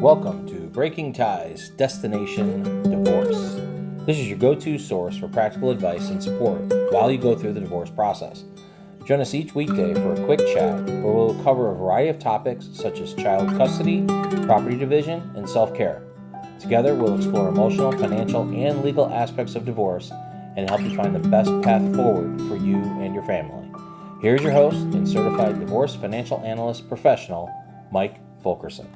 Welcome to Breaking Ties, Destination Divorce. This is your go-to source for practical advice and support while you go through the divorce process. Join us each weekday for a quick chat where we'll cover a variety of topics such as child custody, property division, and self-care. Together, we'll explore emotional, financial, and legal aspects of divorce and help you find the best path forward for you and your family. Here's your host and Certified Divorce Financial Analyst professional, Mike Fulkerson.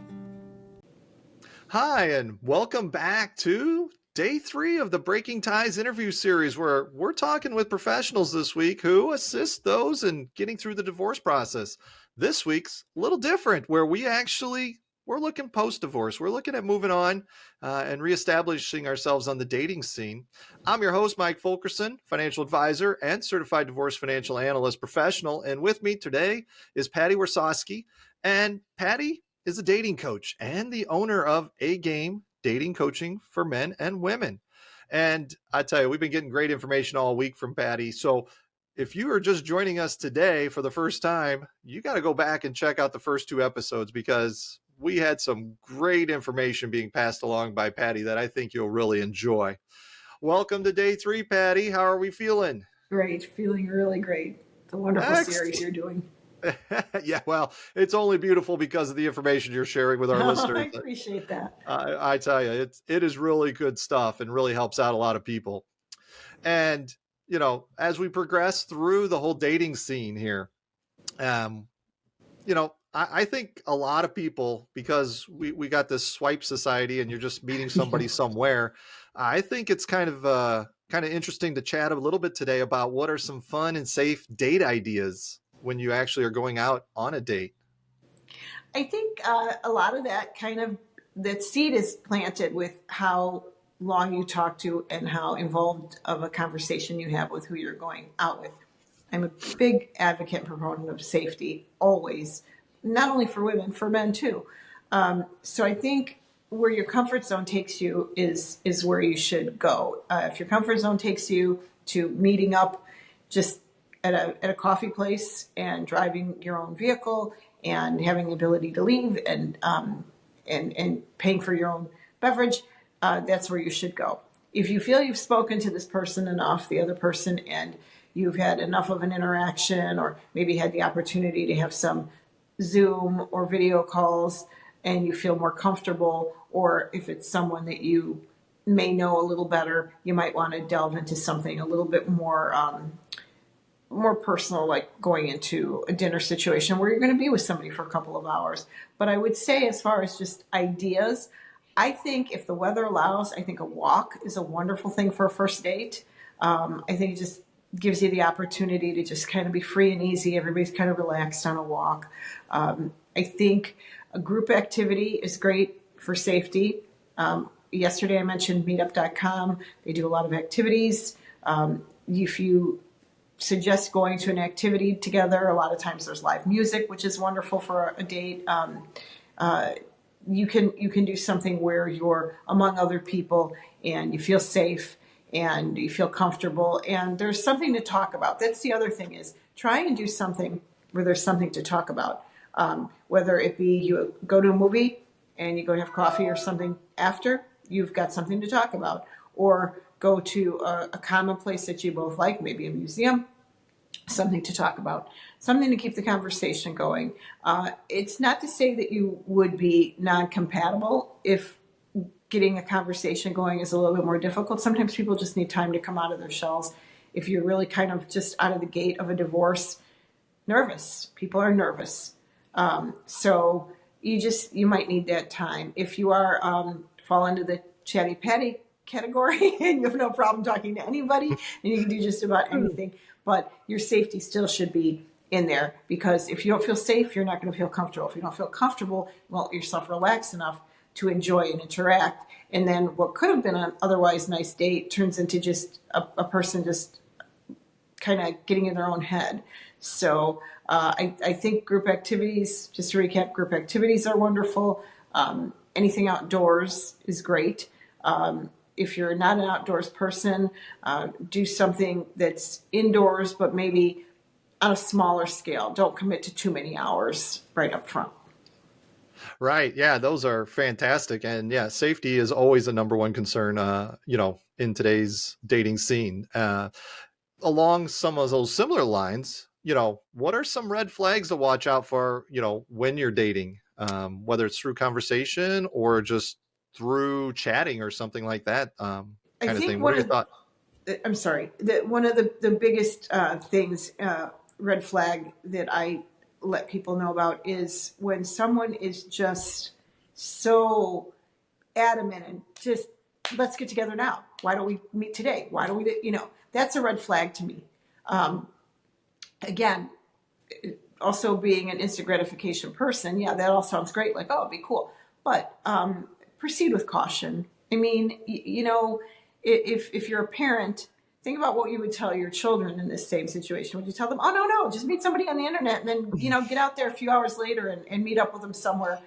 Hi, and welcome back to day 3 of the Breaking Ties interview series, where we're talking with professionals this week who assist those in getting through the divorce process. This week's a little different, where we're looking post-divorce. We're looking at moving on and reestablishing ourselves on the dating scene. I'm your host, Mike Fulkerson, financial advisor and certified divorce financial analyst professional. And with me today is Patti Warsaski. And Patti is a dating coach and the owner of A Game Dating Coaching for Men and Women. And I tell you, we've been getting great information all week from Patti. So if you are just joining us today for the first time, you got to go back and check out the first 2 episodes, because we had some great information being passed along by Patti that I think you'll really enjoy. Welcome to day 3, Patti. How are we feeling? Great. Feeling really great. It's a wonderful series you're doing. Yeah, well, it's only beautiful because of the information you're sharing with our listeners. I appreciate that. I tell you, it is really good stuff and really helps out a lot of people. And, you know, as we progress through the whole dating scene here, I think a lot of people, because we got this swipe society and you're just meeting somebody somewhere, I think it's kind of interesting to chat a little bit today about what are some fun and safe date ideas when you actually are going out on a date. I think a lot of that seed is planted with how long you talk to and how involved of a conversation you have with who you're going out with. I'm a big advocate and proponent of safety, always, not only for women, for men too. So I think where your comfort zone takes you is where you should go. If your comfort zone takes you to meeting up just at a coffee place and driving your own vehicle and having the ability to leave and paying for your own beverage, that's where you should go. If you feel you've spoken to this person enough, the other person, and you've had enough of an interaction, or maybe had the opportunity to have some Zoom or video calls, and you feel more comfortable, or if it's someone that you may know a little better, you might want to delve into something a little bit more personal, like going into a dinner situation where you're going to be with somebody for a couple of hours. But I would say, as far as just ideas, I think if the weather allows, I think a walk is a wonderful thing for a first date. I think it just gives you the opportunity to just kind of be free and easy. Everybody's kind of relaxed on a walk. I think a group activity is great for safety. Yesterday I mentioned meetup.com. They do a lot of activities. If you suggest going to an activity together, a lot of times there's live music, which is wonderful for a date. You can do something where you're among other people and you feel safe and you feel comfortable and there's something to talk about. That's the other thing, is try and do something where there's something to talk about. Whether it be you go to a movie and you go have coffee or something after, you've got something to talk about. Or go to a common place that you both like, maybe a museum, something to talk about, something to keep the conversation going. It's not to say that you would be non-compatible if getting a conversation going is a little bit more difficult. Sometimes people just need time to come out of their shells. If you're really kind of just out of the gate of a divorce, nervous. People are nervous. So you might need that time. If you are fall into the chatty patty category and you have no problem talking to anybody and you can do just about anything, but your safety still should be in there, because if you don't feel safe, you're not going to feel comfortable. If you don't feel comfortable, you won't let yourself relax enough to enjoy and interact. And then what could have been an otherwise nice date turns into just a person just kind of getting in their own head. So I think group activities, just to recap, group activities are wonderful. Anything outdoors is great. If you're not an outdoors person, do something that's indoors, but maybe on a smaller scale. Don't commit to too many hours right up front. Right. Yeah, those are fantastic. And yeah, safety is always a number one concern, in today's dating scene. Along some of those similar lines, what are some red flags to watch out for, when you're dating, whether it's through conversation or just through chatting or something like that, I kind of think thing. What are your thoughts? I'm sorry, that one of the biggest things, red flag that I let people know about is when someone is just so adamant and just, let's get together now. Why don't we meet today? Why don't we, that's a red flag to me. Um, Again, also being an instant gratification person, yeah, that all sounds great. Like, oh, it'd be cool. But proceed with caution. I mean, if you're a parent, think about what you would tell your children in this same situation. Would you tell them, oh, no, just meet somebody on the internet and then, get out there a few hours later and meet up with them somewhere,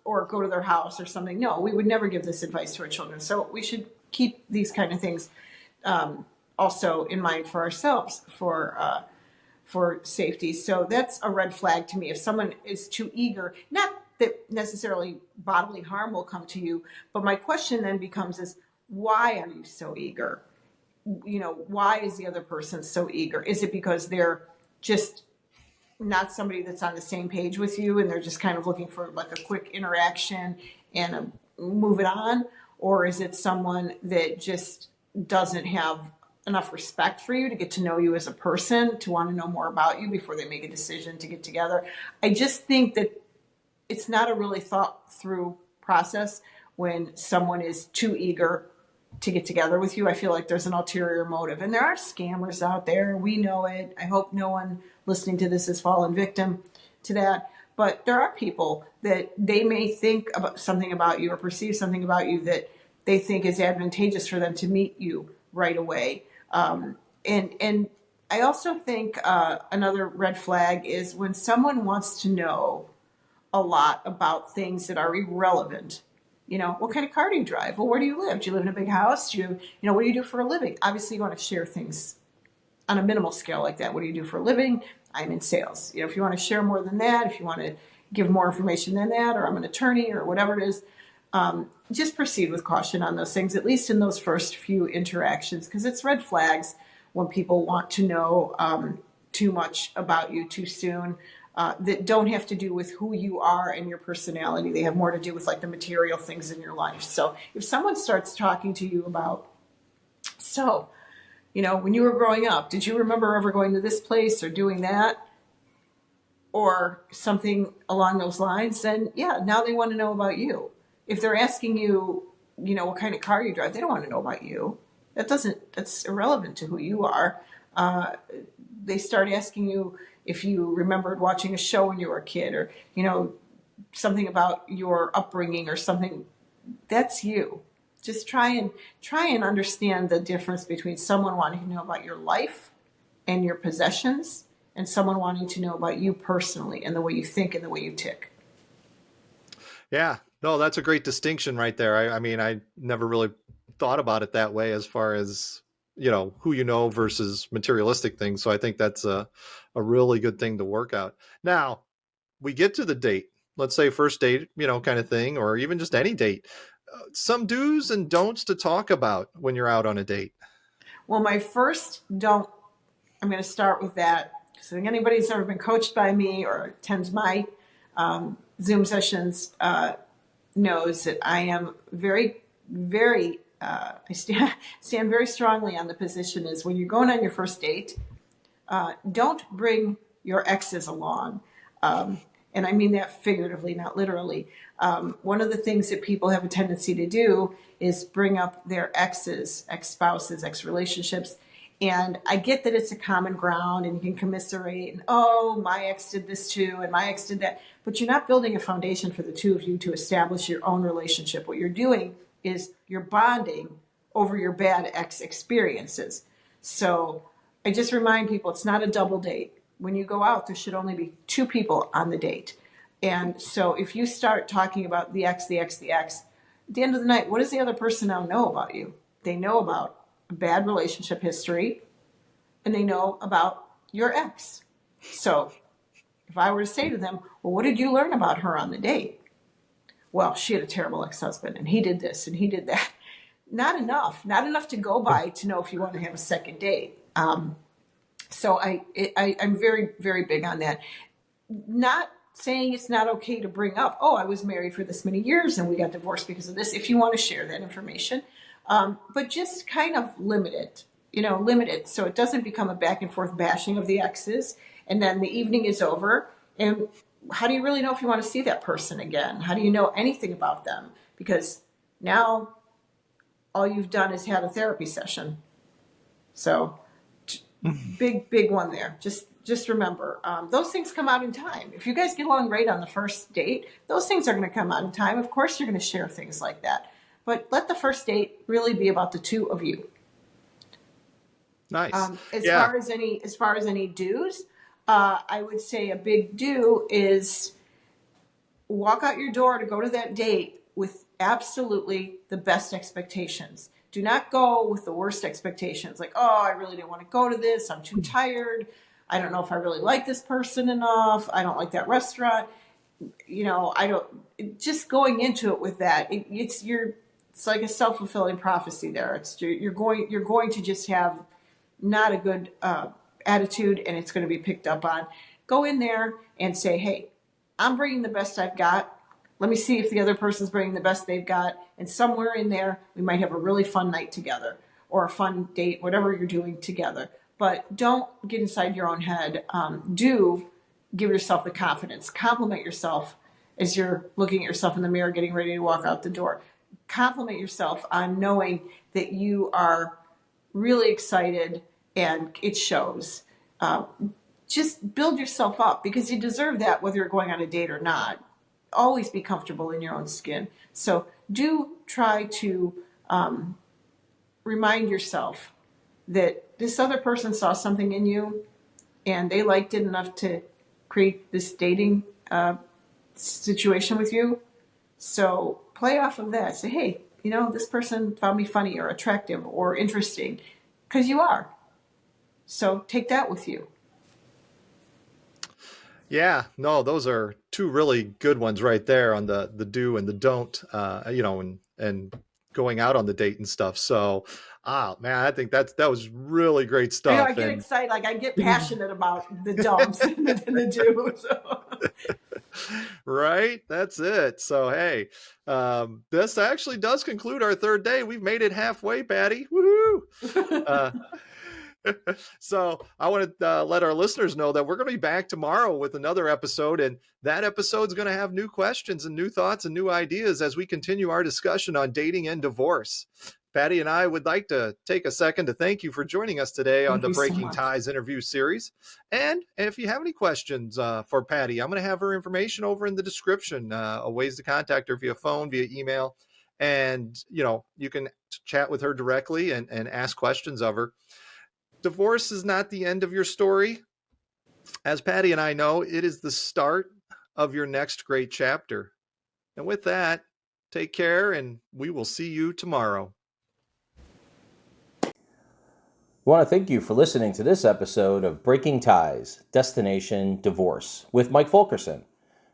or go to their house or something? No, we would never give this advice to our children. So we should keep these kind of things also in mind for ourselves, for safety. So that's a red flag to me. If someone is too eager, not that necessarily bodily harm will come to you, but my question then becomes is, why are you so eager? Why is the other person so eager? Is it because they're just not somebody that's on the same page with you and they're just kind of looking for like a quick interaction and move it on? Or is it someone that just doesn't have enough respect for you to get to know you as a person, to want to know more about you before they make a decision to get together? I just think that it's not a really thought through process when someone is too eager to get together with you. I feel like there's an ulterior motive, and there are scammers out there. We know it. I hope no one listening to this has fallen victim to that. But there are people that they may think about something about you or perceive something about you that they think is advantageous for them to meet you right away. And I also think another red flag is when someone wants to know a lot about things that are irrelevant. What kind of car do you drive? Well, where do you live? Do you live in a big house? What do you do for a living? Obviously, you want to share things on a minimal scale like that. What do you do for a living? I'm in sales. If you want to share more than that, if you want to give more information than that, or I'm an attorney or whatever it is, just proceed with caution on those things, at least in those first few interactions, because it's red flags when people want to know too much about you too soon, that don't have to do with who you are and your personality. They have more to do with like the material things in your life. So if someone starts talking to you about, when you were growing up, did you remember ever going to this place or doing that? Or something along those lines, then yeah, now they want to know about you. If they're asking you, what kind of car you drive, they don't want to know about you. That's irrelevant to who you are. They start asking you if you remembered watching a show when you were a kid, or, something about your upbringing or something. That's you. Just try and understand the difference between someone wanting to know about your life and your possessions and someone wanting to know about you personally and the way you think and the way you tick. Yeah, no, that's a great distinction right there. I mean, I never really thought about it that way as far as, who you know versus materialistic things. So I think that's a really good thing to work out. Now, we get to the date, let's say first date, kind of thing, or even just any date. Some do's and don'ts to talk about when you're out on a date. Well, my first don't, I'm going to start with that. So I think anybody who's ever been coached by me or attends my Zoom sessions knows that I am very, very, I stand very strongly on the position is when you're going on your first date, don't bring your exes along. And I mean that figuratively, not literally. One of the things that people have a tendency to do is bring up their exes, ex-spouses, ex-relationships. And I get that it's a common ground and you can commiserate and, oh, my ex did this too and my ex did that. But you're not building a foundation for the two of you to establish your own relationship. What you're doing is you're bonding over your bad ex experiences. So I just remind people it's not a double date. When you go out, there should only be two people on the date. And so if you start talking about the ex, at the end of the night, what does the other person now know about you? They know about a bad relationship history, and they know about your ex. So if I were to say to them, well, what did you learn about her on the date? well, she had a terrible ex-husband and he did this and he did that. Not enough to go by to know if you want to have a second date. So I'm very, very big on that. Not saying it's not okay to bring up, oh, I was married for this many years and we got divorced because of this, if you want to share that information. But just kind of limit it so it doesn't become a back and forth bashing of the exes. And then the evening is over. And how do you really know if you want to see that person again? How do you know anything about them? Because now all you've done is had a therapy session. So big one there. Just remember, those things come out in time. If you guys get along great on the first date, those things are going to come out in time. Of course, you're going to share things like that. But let the first date really be about the two of you. Nice. As far as any do's, I would say a big do is walk out your door to go to that date with absolutely the best expectations. Do not go with the worst expectations. Like, oh, I really didn't want to go to this. I'm too tired. I don't know if I really like this person enough. I don't like that restaurant. Just going into it with that, it's like a self-fulfilling prophecy there. You're going to just have not a good attitude, and it's going to be picked up on. Go in there and say, hey, I'm bringing the best I've got. Let me see if the other person's bringing the best they've got. And somewhere in there, we might have a really fun night together or a fun date, whatever you're doing together. But don't get inside your own head. Do give yourself the confidence. Compliment yourself as you're looking at yourself in the mirror, getting ready to walk out the door. Compliment yourself on knowing that you are really excited and it shows. Just build yourself up because you deserve that whether you're going on a date or not. Always be comfortable in your own skin. So do try to remind yourself that this other person saw something in you and they liked it enough to create this dating situation with you. So play off of that. Say, hey, this person found me funny or attractive or interesting, because you are. So take that with you. Yeah, no, those are two really good ones right there on the do and the don't, and going out on the date and stuff. So, man, I think that was really great stuff. I get excited, like I get passionate about the don'ts and the do's. So. Right, that's it. So, hey, this actually does conclude our third day. We've made it halfway, Patti. Woohoo! So I want to let our listeners know that we're going to be back tomorrow with another episode, and that episode is going to have new questions and new thoughts and new ideas as we continue our discussion on dating and divorce. Patti and I would like to take a second to thank you for joining us today on the Breaking Ties interview series. And if you have any questions for Patti, I'm going to have her information over in the description, ways to contact her via phone, via email. And, you can chat with her directly and ask questions of her. Divorce is not the end of your story. As Patti and I know, it is the start of your next great chapter. And with that, take care, and we will see you tomorrow. We want to thank you for listening to this episode of Breaking Ties, Destination Divorce with Mike Fulkerson.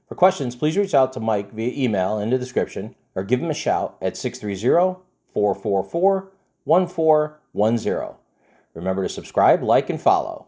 For questions, please reach out to Mike via email in the description or give him a shout at 630-444-1410. Remember to subscribe, like, and follow.